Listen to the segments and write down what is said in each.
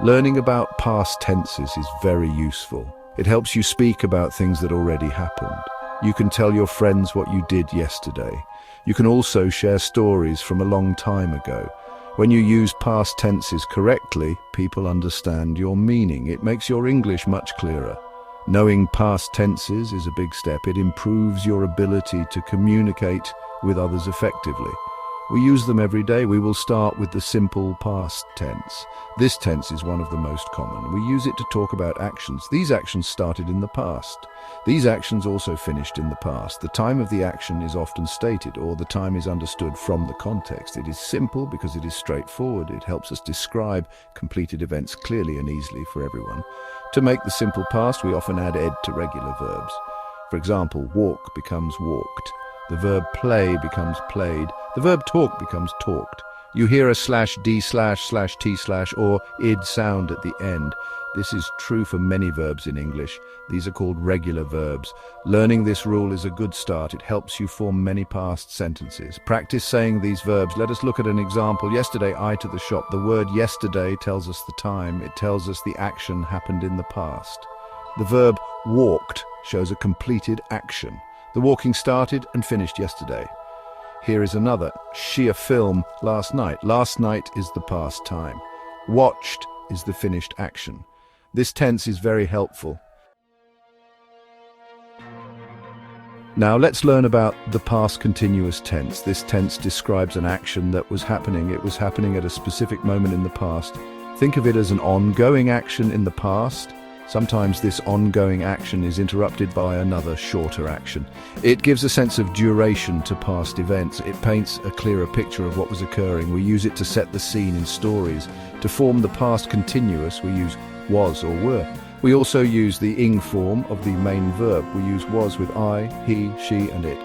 Learning about past tenses is very useful. It helps you speak about things that already happened. You can tell your friends what you did yesterday. You can also share stories from a long time ago. When you use past tenses correctly, people understand your meaning. It makes your English much clearer. Knowing past tenses is a big step. It improves your ability to communicate with others effectively. We use them every day. We will start with the simple past tense. This tense is one of the most common. We use it to talk about actions. These actions started in the past. These actions also finished in the past. The time of the action is often stated, or the time is understood from the context. It is simple because it is straightforward. It helps us describe completed events clearly and easily for everyone. To make the simple past, we often add ed to regular verbs. For example, walk becomes walked. The verb play becomes played. The verb talk becomes talked. You hear a /d//t/ or id sound at the end. This is true for many verbs in English. These are called regular verbs. Learning this rule is a good start. It helps you form many past sentences. Practice saying these verbs. Let us look at an example. Yesterday I to the shop. The word yesterday tells us the time. It tells us the action happened in the past. The verb walked shows a completed action. The walking started and finished yesterday. Here is another. She a film last night. Last night is the past time. Watched is the finished action. This tense is very helpful. Now let's learn about the past continuous tense. This tense describes an action that was happening. It was happening at a specific moment in the past. Think of it as an ongoing action in the past. Sometimes this ongoing action is interrupted by another shorter action. It gives a sense of duration to past events. It paints a clearer picture of what was occurring. We use it to set the scene in stories. To form the past continuous, we use was or were. We also use the ing form of the main verb. We use was with I, he, she, and it.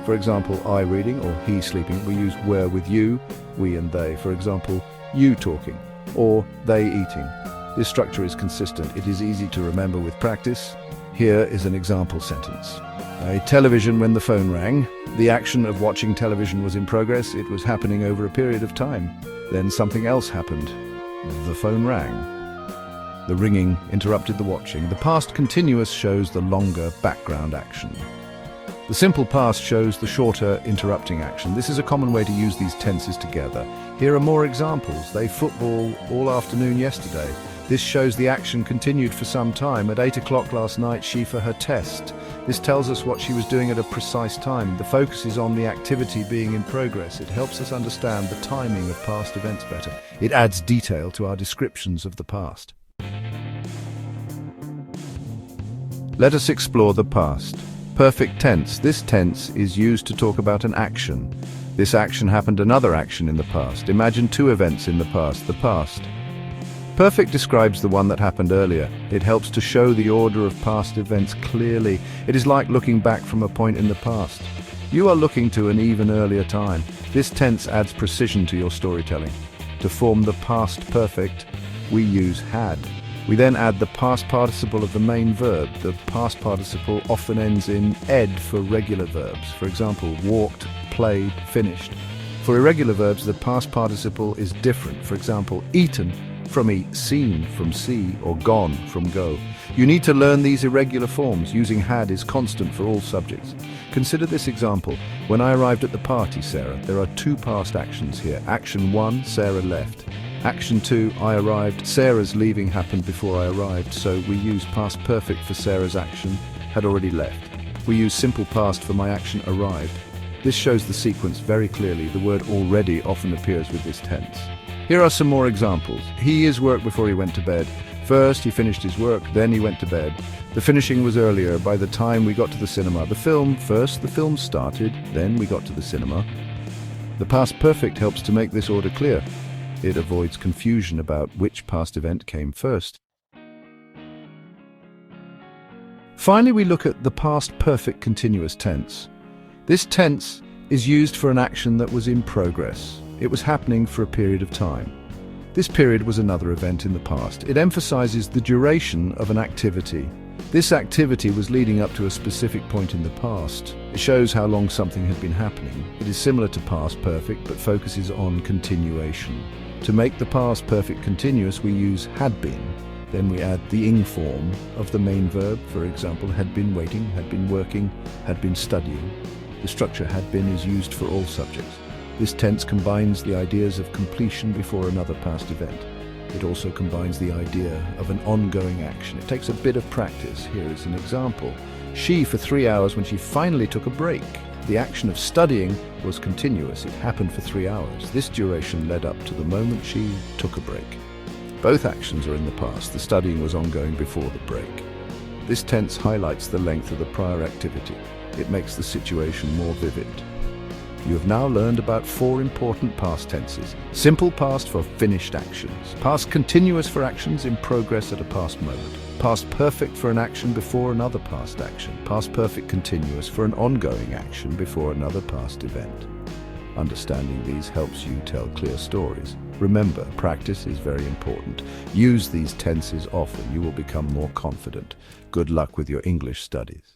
For example, I reading or he sleeping. We use were with you, we and they. For example, you talking or they eating. This structure is consistent. It is easy to remember with practice. Here is an example sentence. A television when the phone rang. The action of watching television was in progress. It was happening over a period of time. Then something else happened. The phone rang. The ringing interrupted the watching. The past continuous shows the longer background action. The simple past shows the shorter interrupting action. This is a common way to use these tenses together. Here are more examples. They football all afternoon yesterday. This shows the action continued for some time. At 8 o'clock last night, she for her test. This tells us what she was doing at a precise time. The focus is on the activity being in progress. It helps us understand the timing of past events better. It adds detail to our descriptions of the past. Let us explore the past. Perfect tense. This tense is used to talk about an action. This action happened another action in the past. Imagine two events in the past. The past. Perfect describes the one that happened earlier. It helps to show the order of past events clearly. It is like looking back from a point in the past. You are looking to an even earlier time. This tense adds precision to your storytelling. To form the past perfect, we use had. We then add the past participle of the main verb. The past participle often ends in ed for regular verbs. For example, walked, played, finished. For irregular verbs, the past participle is different. For example, eaten from eat, seen from see, or gone from go. You need to learn these irregular forms. Using had is constant for all subjects. Consider this example. When I arrived at the party, Sarah, there are two past actions here. Action 1, Sarah left. Action 2, I arrived. Sarah's leaving happened before I arrived, so we use past perfect for Sarah's action, had already left. We use simple past for my action, arrived. This shows the sequence very clearly. The word already often appears with this tense. Here are some more examples. He is work before he went to bed. First, he finished his work, then he went to bed. The finishing was earlier. By the time we got to the cinema. First the film started, then we got to the cinema. The past perfect helps to make this order clear. It avoids confusion about which past event came first. Finally, we look at the past perfect continuous tense. This tense is used for an action that was in progress. It was happening for a period of time. This period was another event in the past. It emphasizes the duration of an activity. This activity was leading up to a specific point in the past. It shows how long something had been happening. It is similar to past perfect, but focuses on continuation. To make the past perfect continuous, we use had been. Then we add the ing form of the main verb, for example, had been waiting, had been working, had been studying. The structure had been is used for all subjects. This tense combines the ideas of completion before another past event. It also combines the idea of an ongoing action. It takes a bit of practice. Here is an example. She for 3 hours when she finally took a break. The action of studying was continuous. It happened for 3 hours. This duration led up to the moment she took a break. Both actions are in the past. The studying was ongoing before the break. This tense highlights the length of the prior activity. It makes the situation more vivid. You have now learned about 4 important past tenses. Simple past for finished actions. Past continuous for actions in progress at a past moment. Past perfect for an action before another past action. Past perfect continuous for an ongoing action before another past event. Understanding these helps you tell clear stories. Remember, practice is very important. Use these tenses often. You will become more confident. Good luck with your English studies.